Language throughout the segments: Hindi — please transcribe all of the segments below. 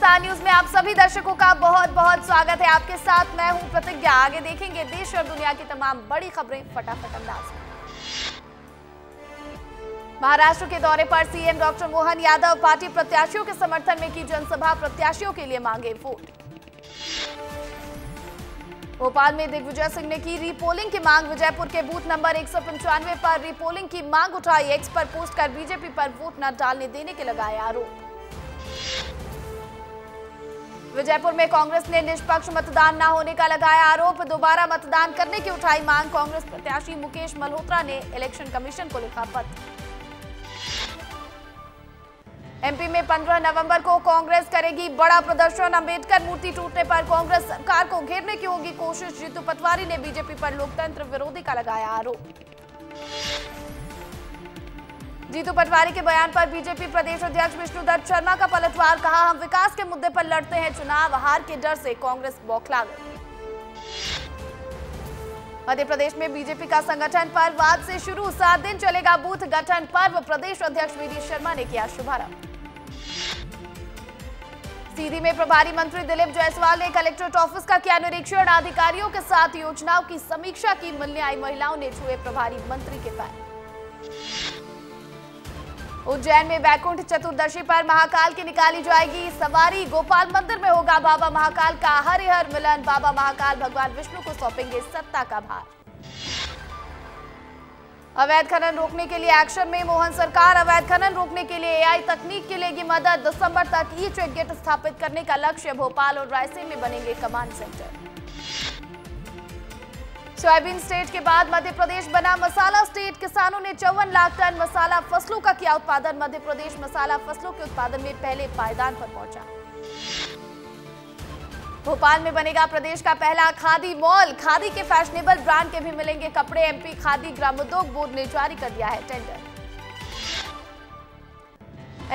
विस्तार न्यूज में आप सभी दर्शकों का बहुत बहुत स्वागत है। आपके साथ मैं हूं प्रतिज्ञा। आगे देखेंगे देश और दुनिया की तमाम बड़ी खबरें फटाफट अंदाज में। महाराष्ट्र के दौरे पर CM doctor Mohan Yadav party प्रत्याशियों के समर्थन में की जनसभा, प्रत्याशियों के लिए मांगे वोट। भोपाल में दिग्विजय सिंह ने की रीपोलिंग की मांग, विजयपुर के बूथ नंबर 195 पर रीपोलिंग की मांग उठाई। एक्स पर पोस्ट कर बीजेपी पर वोट न डालने देने के लगाए आरोप। विजयपुर में कांग्रेस ने निष्पक्ष मतदान न होने का लगाया आरोप, दोबारा मतदान करने की उठाई मांग। कांग्रेस प्रत्याशी मुकेश मल्होत्रा ने इलेक्शन कमीशन को लिखा पत्र। एमपी में 15 नवंबर को कांग्रेस करेगी बड़ा प्रदर्शन, अंबेडकर मूर्ति टूटने पर कांग्रेस सरकार को घेरने की होगी कोशिश। जीतू पटवारी ने बीजेपी पर लोकतंत्र विरोधी का लगाया आरोप। जीतू पटवारी के बयान पर बीजेपी प्रदेश अध्यक्ष विष्णुदत्त शर्मा का पलटवार, कहा हम विकास के मुद्दे पर लड़ते हैं, चुनाव हार के डर से कांग्रेस बौखला गई। मध्य प्रदेश में बीजेपी का संगठन पर्व आज से शुरू, 7 दिन चलेगा बूथ गठन पर्व, प्रदेश अध्यक्ष वीडी शर्मा ने किया शुभारंभ। सीधी में प्रभारी मंत्री दिलीप जायसवाल ने कलेक्ट्रेट ऑफिस का किया निरीक्षण, अधिकारियों के साथ योजनाओं की समीक्षा की। मिलने आई महिलाओं ने छुए प्रभारी मंत्री के पैर। उज्जैन में वैकुंठ चतुर्दशी पर महाकाल की निकाली जाएगी सवारी, गोपाल मंदिर में होगा बाबा महाकाल का हरिहर मिलन। बाबा महाकाल भगवान विष्णु को सौंपेंगे सत्ता का भार। अवैध खनन रोकने के लिए एक्शन में मोहन सरकार, अवैध खनन रोकने के लिए एआई तकनीक की लेगी मदद। दिसंबर तक ई चेक गेट स्थापित करने का लक्ष्य, भोपाल और रायसेन में बनेंगे कमांड सेंटर। सोयाबीन स्टेट के बाद मध्य प्रदेश बना मसाला स्टेट, किसानों ने 54 लाख टन मसाला फसलों का किया उत्पादन। मध्य प्रदेश मसाला फसलों के उत्पादन में पहले पायदान पर पहुंचा। भोपाल में बनेगा प्रदेश का पहला खादी मॉल, खादी के फैशनेबल ब्रांड के भी मिलेंगे कपड़े। एमपी खादी ग्रामोद्योग बोर्ड ने जारी कर दिया है टेंडर।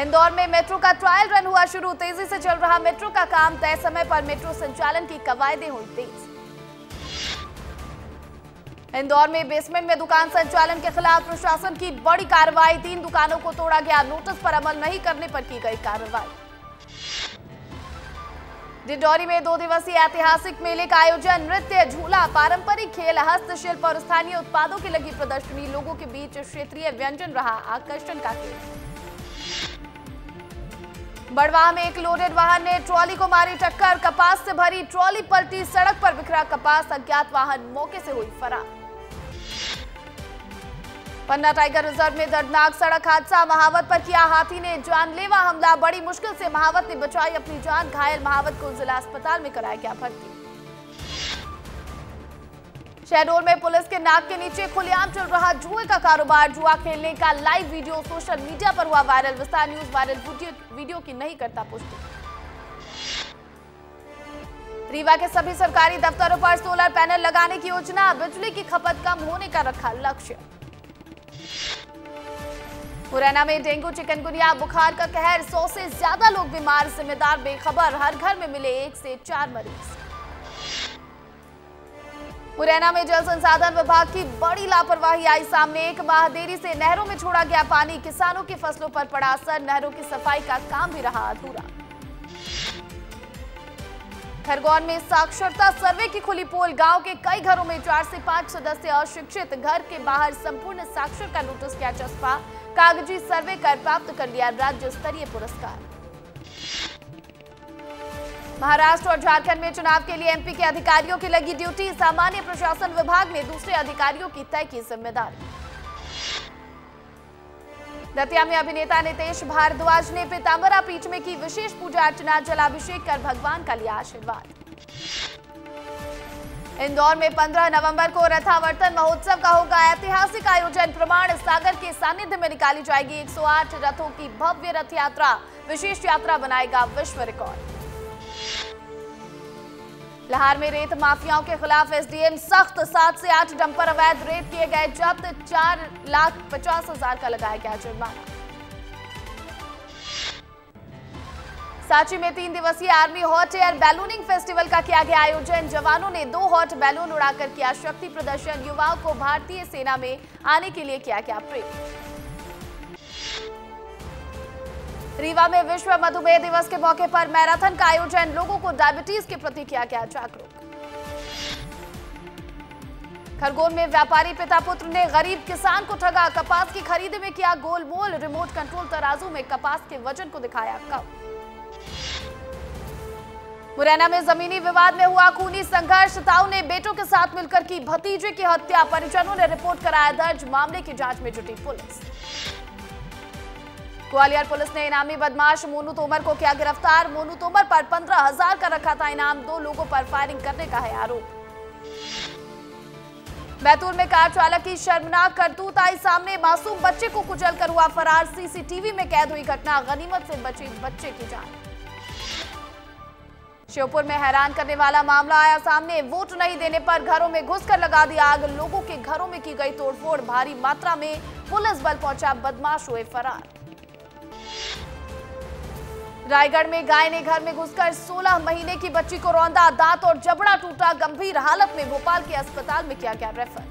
इंदौर में मेट्रो का ट्रायल रन हुआ शुरू, तेजी से चल रहा मेट्रो का काम, तय समय पर मेट्रो संचालन की कवायदें हुई तेज। इंदौर में बेसमेंट में दुकान संचालन के खिलाफ प्रशासन की बड़ी कार्रवाई, 3 दुकानों को तोड़ा गया, नोटिस पर अमल नहीं करने पर की गई कार्रवाई। डिंडौरी में 2 दिवसीय ऐतिहासिक मेले का आयोजन, नृत्य, झूला, पारंपरिक खेल, हस्तशिल्प और स्थानीय उत्पादों की लगी प्रदर्शनी। लोगों के बीच क्षेत्रीय व्यंजन रहा आकर्षण का केंद्र। बड़वाह में एक लोडेड वाहन ने ट्रॉली को मारी टक्कर, कपास से भरी ट्रॉली पलटी, सड़क पर बिखरा कपास, अज्ञात वाहन मौके से हुई फरार। पन्ना टाइगर रिजर्व में दर्दनाक सड़क हादसा, महावत पर किया हाथी ने जानलेवा हमला, बड़ी मुश्किल से महावत ने बचाई अपनी जान, घायल महावत को जिला अस्पताल में कराया गया भर्ती। शहडोल में पुलिस के नाक के नीचे खुलेआम चल रहा जुए का कारोबार, जुआ खेलने का लाइव वीडियो सोशल मीडिया पर हुआ वायरल। विस्तार न्यूज वायरल वीडियो की नहीं करता पुष्टि। रीवा के सभी सरकारी दफ्तरों पर सोलर पैनल लगाने की योजना, बिजली की खपत कम होने का रखा लक्ष्य। मुरैना में डेंगू चिकनगुनिया बुखार का कहर, 100 से ज्यादा लोग बीमार, जिम्मेदार बेखबर, हर घर में मिले 1 से 4 मरीज। मुरैना में जल संसाधन विभाग की बड़ी लापरवाही आई सामने, 1 माह देरी से नहरों में छोड़ा गया पानी, किसानों की फसलों पर पड़ा असर, नहरों की सफाई का काम भी रहा अधूरा। खरगोन में साक्षरता सर्वे की खुली पोल, गांव के कई घरों में 4 से 5 सदस्य अशिक्षित, घर के बाहर संपूर्ण साक्षर का नोटिस किया चस्पा, कागजी सर्वे कर प्राप्त कर लिया राज्य स्तरीय पुरस्कार। महाराष्ट्र और झारखंड में चुनाव के लिए एमपी के अधिकारियों की लगी ड्यूटी, सामान्य प्रशासन विभाग ने दूसरे अधिकारियों की तय की जिम्मेदारी। दतिया में अभिनेता नितेश भारद्वाज ने पीताम्बरा पीठ में की विशेष पूजा अर्चना, जलाभिषेक कर भगवान का लिया आशीर्वाद। इंदौर में 15 नवंबर को रथावर्तन महोत्सव का होगा ऐतिहासिक आयोजन, प्रमाण सागर के सानिध्य में निकाली जाएगी 108 रथों की भव्य रथ यात्रा, विशेष यात्रा बनाएगा विश्व रिकॉर्ड। लाहौर में रेत माफियाओं के खिलाफ एसडीएम सख्त, 7 से 8 डंपर अवैध रेत किए गए जब्त, 4,50,000 का लगाया गया जुर्माना। सांची में 3 दिवसीय army hot air ballooning festival का किया गया आयोजन, जवानों ने 2 हॉट बैलून उड़ाकर किया शक्ति प्रदर्शन, युवाओं को भारतीय सेना में आने के लिए किया गया प्रेरित। रीवा में विश्व मधुमेह दिवस के मौके पर मैराथन का आयोजन, लोगों को डायबिटीज के प्रति किया गया जागरूक। खरगोन में व्यापारी पिता पुत्र ने गरीब किसान को ठगा, कपास की खरीदी में किया गोलमोल, रिमोट कंट्रोल तराजू में कपास के वजन को दिखाया कम। मुरैना में जमीनी विवाद में हुआ खूनी संघर्ष, ताऊ ने बेटों के साथ मिलकर की भतीजे की हत्या, परिजनों ने रिपोर्ट कराया दर्ज, मामले की जांच में जुटी पुलिस। ग्वालियर पुलिस ने इनामी बदमाश मोनू तोमर को किया गिरफ्तार, मोनू तोमर पर 15,000 का रखा था इनाम, 2 लोगों पर फायरिंग करने का है आरोप। बैतूल में कार चालक की शर्मनाक करतूत आई सामने, मासूम बच्चे को कुचलकर हुआ फरार, सीसीटीवी में कैद हुई घटना, गनीमत से बची बच्चे की जान। श्योपुर में हैरान करने वाला मामला आया सामने, वोट नहीं देने पर घरों में घुसकर लगा दी आग, लोगों के घरों में की गई तोड़फोड़, भारी मात्रा में पुलिस बल पहुंचा, बदमाश हुए फरार। रायगढ़ में गाय ने घर में घुसकर 16 महीने की बच्ची को रौंदा, दांत और जबड़ा टूटा, गंभीर हालत में भोपाल के अस्पताल में किया गया रेफर।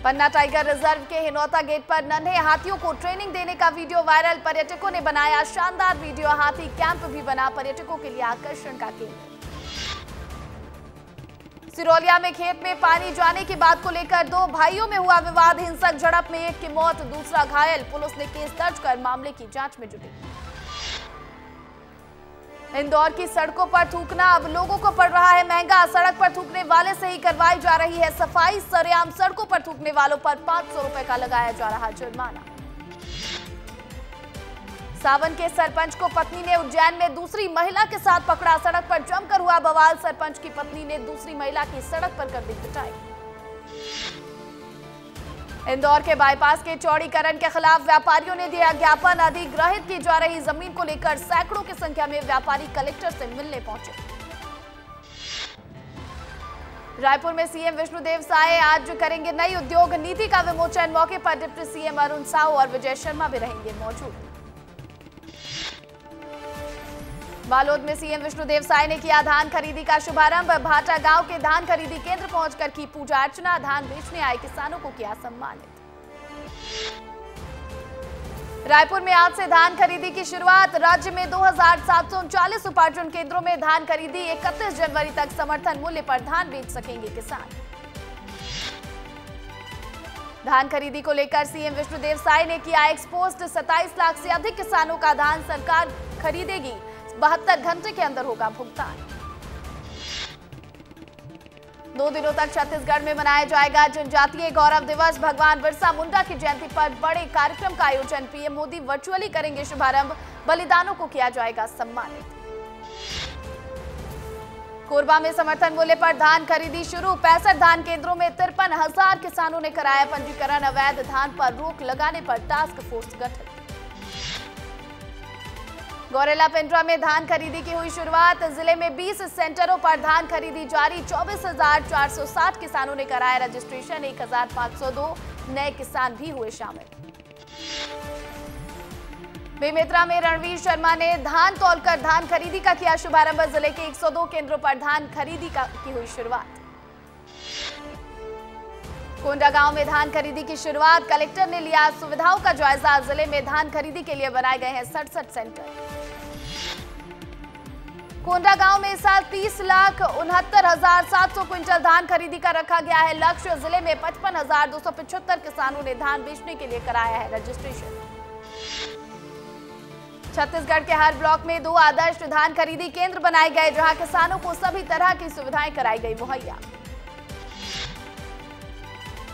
पन्ना टाइगर रिजर्व के हिनौता गेट पर नन्हे हाथियों को ट्रेनिंग देने का वीडियो वायरल, पर्यटकों ने बनाया शानदार वीडियो, हाथी कैंप भी बना पर्यटकों के लिए आकर्षण का केंद्र। सिरोलिया में खेत में पानी जाने की बात को लेकर 2 भाइयों में हुआ विवाद, हिंसक झड़प में एक की मौत, दूसरा घायल, पुलिस ने केस दर्ज कर मामले की जांच में जुटी। इंदौर की सड़कों पर थूकना अब लोगों को पड़ रहा है महंगा, सड़क पर थूकने वाले से ही करवाई जा रही है सफाई, सरेआम सड़कों पर थूकने वालों पर 500 रुपए का लगाया जा रहा जुर्माना। सावन के सरपंच को पत्नी ने उज्जैन में दूसरी महिला के साथ पकड़ा, सड़क पर जमकर हुआ बवाल, सरपंच की पत्नी ने दूसरी महिला की सड़क पर कर दी पिटाई। इंदौर के बाईपास के चौड़ीकरण के खिलाफ व्यापारियों ने दिया ज्ञापन, अधिग्रहित की जा रही जमीन को लेकर सैकड़ों की संख्या में व्यापारी कलेक्टर से मिलने पहुंचे। रायपुर में सीएम विष्णुदेव साय आज करेंगे नई उद्योग नीति का विमोचन, मौके पर डिप्टी सीएम अरुण साहू और विजय शर्मा भी रहेंगे मौजूद। बालोद में सीएम विष्णुदेव साय ने किया धान खरीदी का शुभारंभ, भाटा गांव के धान खरीदी केंद्र पहुंचकर की पूजा अर्चना, धान बेचने आए किसानों को किया सम्मानित। रायपुर में आज से धान खरीदी की शुरुआत, राज्य में 2739 उपार्जन केंद्रों में धान खरीदी, 31 जनवरी तक समर्थन मूल्य पर धान बेच सकेंगे किसान। धान खरीदी को लेकर सीएम विष्णुदेव साय ने किया एक्सपोस्ट, 27 लाख से अधिक किसानों का धान सरकार खरीदेगी, 72 घंटे के अंदर होगा भुगतान। 2 दिनों तक छत्तीसगढ़ में मनाया जाएगा जनजातीय गौरव दिवस, भगवान बिरसा मुंडा की जयंती पर बड़े कार्यक्रम का आयोजन, पीएम मोदी वर्चुअली करेंगे शुभारंभ, बलिदानों को किया जाएगा सम्मानित। कोरबा में समर्थन मूल्य पर धान खरीदी शुरू, 65 धान केंद्रों में 53,000 किसानों ने कराया पंजीकरण, अवैध धान पर रोक लगाने पर टास्क फोर्स गठित। गौरेला पिंडरा में धान खरीदी की हुई शुरुआत, जिले में 20 सेंटरों पर धान खरीदी जारी, 24,460 किसानों ने कराया रजिस्ट्रेशन, 1,502 नए किसान भी हुए शामिल। बेमेतरा में रणवीर शर्मा ने धान तौलकर धान खरीदी का किया शुभारंभ, जिले के 102 केंद्रों पर धान खरीदी की हुई शुरुआत। कोंडागांव में धान खरीदी की शुरुआत, कलेक्टर ने लिया सुविधाओं का जायजा, जिले में धान खरीदी के लिए बनाए गए हैं 67 सेंटर। कोंडागांव में इस साल 30,69,700 क्विंटल धान खरीदी का रखा गया है लक्ष्य, जिले में 55,275 किसानों ने धान बेचने के लिए कराया है रजिस्ट्रेशन। छत्तीसगढ़ के हर ब्लॉक में 2 आदर्श धान खरीदी केंद्र बनाए गए, जहां किसानों को सभी तरह की सुविधाएं कराई गई मुहैया।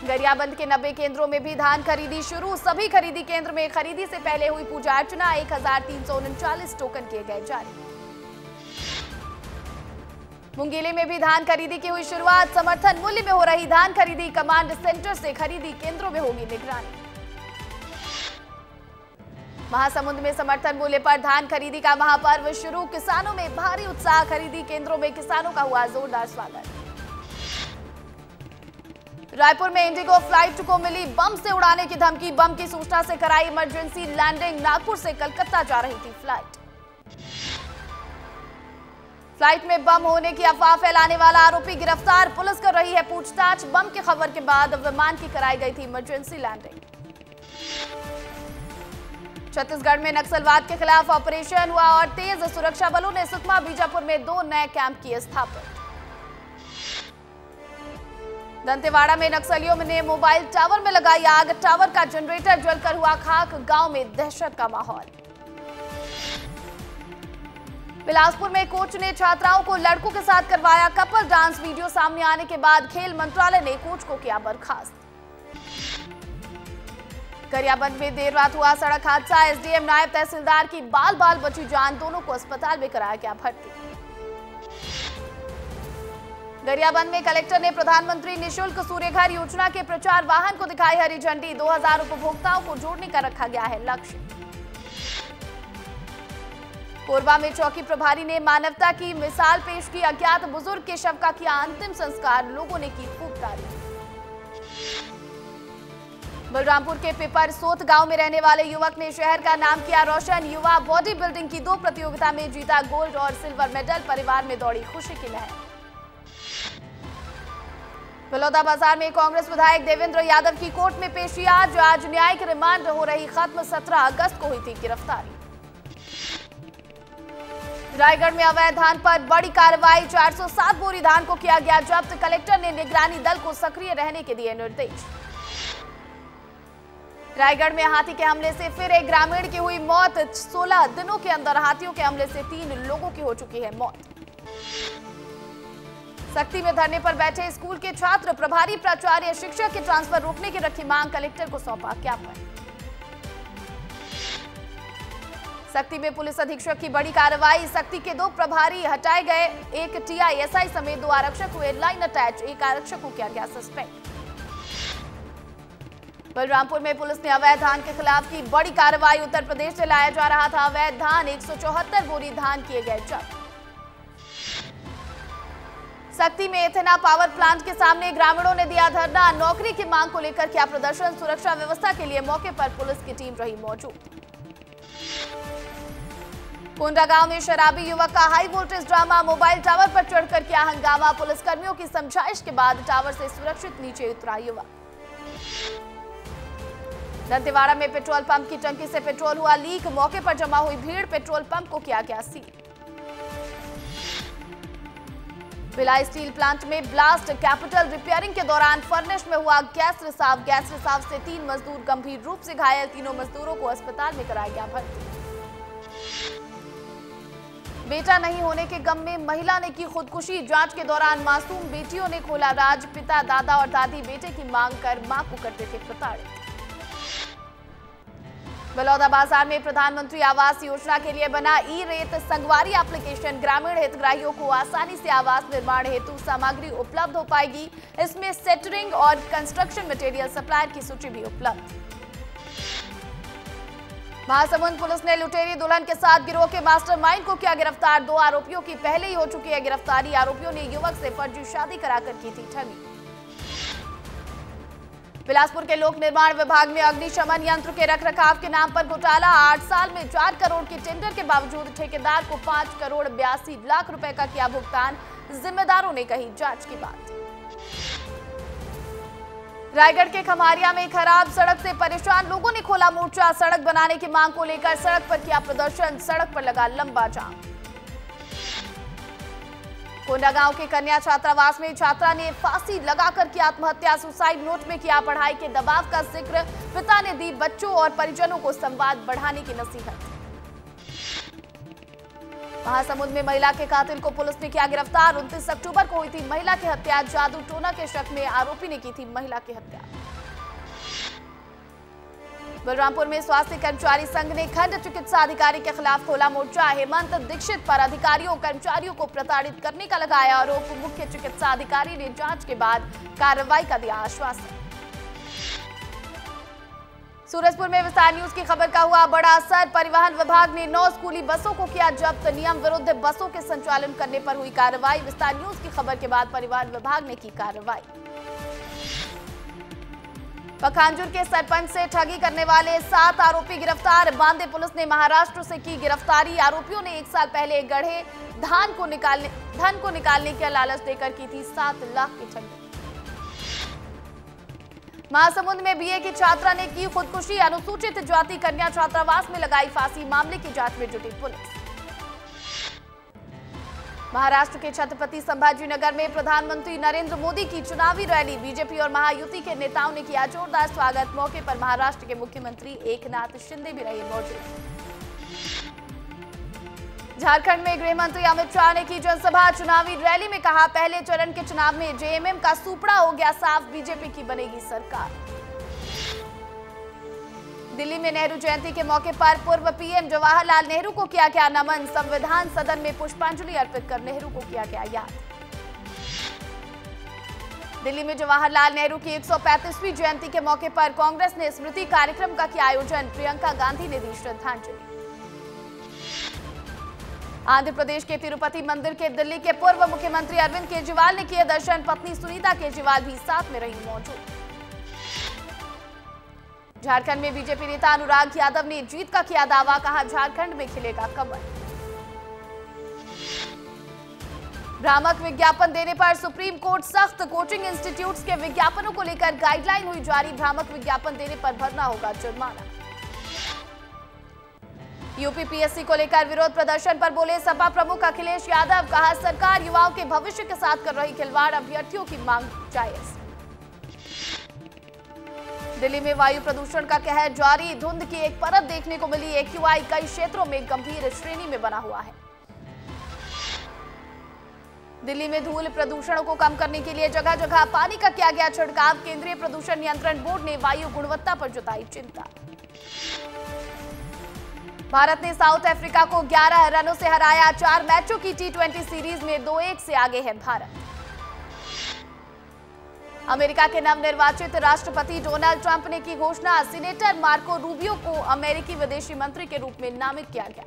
गरियाबंद के 90 केंद्रों में भी धान खरीदी शुरू, सभी खरीदी केंद्र में खरीदी से पहले हुई पूजा अर्चना, 1,339 टोकन किए गए जारी। मुंगेली में भी धान खरीदी की हुई शुरुआत, समर्थन मूल्य में हो रही धान खरीदी, कमांड सेंटर से खरीदी केंद्रों में होगी निगरानी। महासमुंद में समर्थन मूल्य पर धान खरीदी का महापर्व शुरू, किसानों में भारी उत्साह, खरीदी केंद्रों में किसानों का हुआ जोरदार स्वागत। रायपुर में इंडिगो फ्लाइट को मिली बम से उड़ाने की धमकी, बम की सूचना से कराई इमरजेंसी लैंडिंग, नागपुर से कलकत्ता जा रही थी फ्लाइट। फ्लाइट में बम होने की अफवाह फैलाने वाला आरोपी गिरफ्तार, पुलिस कर रही है पूछताछ, बम की खबर के बाद विमान की कराई गई थी इमरजेंसी लैंडिंग। छत्तीसगढ़ में नक्सलवाद के खिलाफ ऑपरेशन हुआ और तेज सुरक्षा बलों ने सुकमा बीजापुर में 2 नए कैंप किए स्थापित। दंतेवाड़ा में नक्सलियों ने मोबाइल टावर में लगाई आग, टावर का जनरेटर जलकर हुआ खाक, गांव में दहशत का माहौल। बिलासपुर में कोच ने छात्राओं को लड़कों के साथ करवाया कपल डांस, वीडियो सामने आने के बाद खेल मंत्रालय ने कोच को किया बर्खास्त। गरियाबंद में देर रात हुआ सड़क हादसा, एसडीएम नायब तहसीलदार की बाल बाल बची जान, दोनों को अस्पताल में कराया गया भर्ती। गरियाबंद में कलेक्टर ने प्रधानमंत्री निःशुल्क सूर्यघर योजना के प्रचार वाहन को दिखाई हरी झंडी, 2000 उपभोक्ताओं को जोड़ने का रखा गया है लक्ष्य। कोरबा में चौकी प्रभारी ने मानवता की मिसाल पेश की, अज्ञात बुजुर्ग के शव का किया अंतिम संस्कार, लोगों ने की खूब तारीफ। बलरामपुर के पिपर सोत गांव में रहने वाले युवक ने शहर का नाम किया रोशन, युवा बॉडी बिल्डिंग की 2 प्रतियोगिता में जीता गोल्ड और सिल्वर मेडल, परिवार में दौड़ी खुशी की लहर। बलौदाबाजार में कांग्रेस विधायक देवेंद्र यादव की कोर्ट में पेशी, आज न्यायिक रिमांड हो रही खत्म, 17 अगस्त को हुई थी गिरफ्तारी। रायगढ़ में अवैध धान पर बड़ी कार्रवाई, 407 बोरी धान को किया गया जब्त, कलेक्टर ने निगरानी दल को सक्रिय रहने के दिए निर्देश। रायगढ़ में हाथी के हमले से फिर एक ग्रामीण की हुई मौत, 16 दिनों के अंदर हाथियों के हमले से 3 लोगों की हो चुकी है मौत। सक्ती में धरने पर बैठे स्कूल के छात्र, प्रभारी प्राचार्य शिक्षक के ट्रांसफर रोकने की रखी मांग, कलेक्टर को सौंपा ज्ञापन। सक्ती में पुलिस अधीक्षक की बड़ी कार्रवाई, सक्ती के 2 प्रभारी हटाए गए, एक टीआईएसआई समेत 2 आरक्षक हुए लाइन अटैच, एक आरक्षक को किया गया सस्पेंड। बलरामपुर में पुलिस ने अवैध धान के खिलाफ की बड़ी कार्रवाई, उत्तर प्रदेश से लाया जा रहा था अवैध धान, 174 बोरी धान किए गए जब्त। सक्ती में एथेना पावर प्लांट के सामने ग्रामीणों ने दिया धरना, नौकरी की मांग को लेकर किया प्रदर्शन, सुरक्षा व्यवस्था के लिए मौके पर पुलिस की टीम रही मौजूद। कोंडागांव में शराबी युवक का high voltage drama, mobile tower पर चढ़कर किया हंगामा, पुलिसकर्मियों की समझाइश के बाद टावर से सुरक्षित नीचे उतरा युवक। दंतेवाड़ा में पेट्रोल पंप की टंकी से पेट्रोल हुआ लीक, मौके पर जमा हुई भीड़, पेट्रोल पंप को किया गया सील। भिलाई स्टील प्लांट में ब्लास्ट, कैपिटल रिपेयरिंग के दौरान फर्नेस में हुआ गैस रिसाव से 3 मजदूर गंभीर रूप से घायल, तीनों मजदूरों को अस्पताल में कराया गया भर्ती। बेटा नहीं होने के गम में महिला ने की खुदकुशी, जांच के दौरान मासूम बेटियों ने खोला राज, पिता, दादा और दादी बेटे की मांग कर मां को करते थे प्रताड़ित। बलौदाबाजार में प्रधानमंत्री आवास योजना के लिए बना ई-रेत संगवारी एप्लीकेशन, ग्रामीण हितग्राहियों को आसानी से आवास निर्माण हेतु सामग्री उपलब्ध हो पाएगी, इसमें सेटरिंग और कंस्ट्रक्शन मटेरियल सप्लायर की सूची भी उपलब्ध। महासमुंद पुलिस ने लुटेरी दुल्हन के साथ गिरोह के मास्टरमाइंड को किया गिरफ्तार, 2 आरोपियों की पहले ही हो चुकी है गिरफ्तारी, आरोपियों ने युवक से फर्जी शादी कराकर की थी ठगी। बिलासपुर के लोक निर्माण विभाग में अग्निशमन यंत्र के रखरखाव के नाम पर घोटाला, 8 साल में 4 करोड़ की टेंडर के बावजूद ठेकेदार को 5 करोड़ 82 लाख रुपए का किया भुगतान, जिम्मेदारों ने कही जांच की बात। रायगढ़ के खमारिया में खराब सड़क से परेशान लोगों ने खोला मोर्चा, सड़क बनाने की मांग को लेकर सड़क पर किया प्रदर्शन, सड़क पर लगा लंबा जाम। कोंडागांव के कन्या छात्रावास में छात्रा ने फांसी लगाकर की आत्महत्या, सुसाइड नोट में किया पढ़ाई के दबाव का जिक्र, पिता ने दी बच्चों और परिजनों को संवाद बढ़ाने की नसीहत। महासमुंद में महिला के कातिल को पुलिस ने किया गिरफ्तार, 29 अक्टूबर को हुई थी महिला की हत्या, जादू टोना के शक में आरोपी ने की थी महिला की हत्या। बलरामपुर में स्वास्थ्य कर्मचारी संघ ने खंड चिकित्सा अधिकारी के खिलाफ खोला मोर्चा, हेमंत दीक्षित पर अधिकारियों कर्मचारियों को प्रताड़ित करने का लगाया आरोप, मुख्य चिकित्सा अधिकारी ने जांच के बाद कार्रवाई का दिया आश्वासन। सूरजपुर में विस्तार न्यूज की खबर का हुआ बड़ा असर, परिवहन विभाग ने 9 स्कूली बसों को किया जब्त, नियम विरुद्ध बसों के संचालन करने पर हुई कार्रवाई, विस्तार न्यूज की खबर के बाद परिवहन विभाग ने की कार्रवाई। पखांजूर के सरपंच से ठगी करने वाले 7 आरोपी गिरफ्तार, बांदे पुलिस ने महाराष्ट्र से की गिरफ्तारी, आरोपियों ने 1 साल पहले गढ़े धन को निकालने के लालच देकर की थी 7 लाख की ठगी। महासमुंद में बीए की छात्रा ने की खुदकुशी, अनुसूचित जाति कन्या छात्रावास में लगाई फांसी, मामले की जांच में जुटी पुलिस। महाराष्ट्र के छत्रपति संभाजीनगर में प्रधानमंत्री नरेंद्र मोदी की चुनावी रैली, बीजेपी और महायुति के नेताओं ने किया जोरदार स्वागत। मौके पर महाराष्ट्र के मुख्यमंत्री एकनाथ शिंदे भी रहे मौजूद। झारखंड में गृह मंत्री अमित शाह ने की जनसभा, चुनावी रैली में कहा, पहले चरण के चुनाव में जेएमएम का सुपड़ा हो गया साफ, बीजेपी की बनेगी सरकार। दिल्ली में नेहरू जयंती के मौके पर पूर्व पीएम जवाहरलाल नेहरू को किया गया नमन, संविधान सदन में पुष्पांजलि अर्पित कर नेहरू को किया गया याद। दिल्ली में जवाहरलाल नेहरू की 135वीं जयंती के मौके पर कांग्रेस ने स्मृति कार्यक्रम का किया आयोजन, प्रियंका गांधी ने दी श्रद्धांजलि। आंध्र प्रदेश के तिरुपति मंदिर के दिल्ली के पूर्व मुख्यमंत्री अरविंद केजरीवाल ने किए दर्शन, पत्नी सुनीता केजरीवाल भी साथ में रही मौजूद। झारखंड में बीजेपी नेता अनुराग यादव ने जीत का किया दावा, कहा झारखंड में खिलेगा कमल। भ्रामक विज्ञापन देने पर सुप्रीम कोर्ट सख्त, कोचिंग इंस्टीट्यूट्स के विज्ञापनों को लेकर गाइडलाइन हुई जारी, भ्रामक विज्ञापन देने पर भरना होगा जुर्माना। यूपी पीएससी को लेकर विरोध प्रदर्शन पर बोले सपा प्रमुख अखिलेश यादव, कहा सरकार युवाओं के भविष्य के साथ कर रही खिलवाड़, अभ्यर्थियों की मांग जायज। दिल्ली में वायु प्रदूषण का कहर जारी, धुंध की एक परत देखने को मिली, एक्यूआई कई क्षेत्रों में गंभीर श्रेणी में बना हुआ है। दिल्ली में धूल प्रदूषण को कम करने के लिए जगह जगह पानी का किया गया छिड़काव, केंद्रीय प्रदूषण नियंत्रण बोर्ड ने वायु गुणवत्ता पर जताई चिंता। भारत ने साउथ अफ्रीका को 11 रनों से हराया, 4 मैचों की टी20 सीरीज में 2-1 से आगे है भारत। अमेरिका के नवनिर्वाचित राष्ट्रपति डोनाल्ड ट्रंप ने की घोषणा, सीनेटर मार्को रूबियो को अमेरिकी विदेशी मंत्री के रूप में नामित किया गया।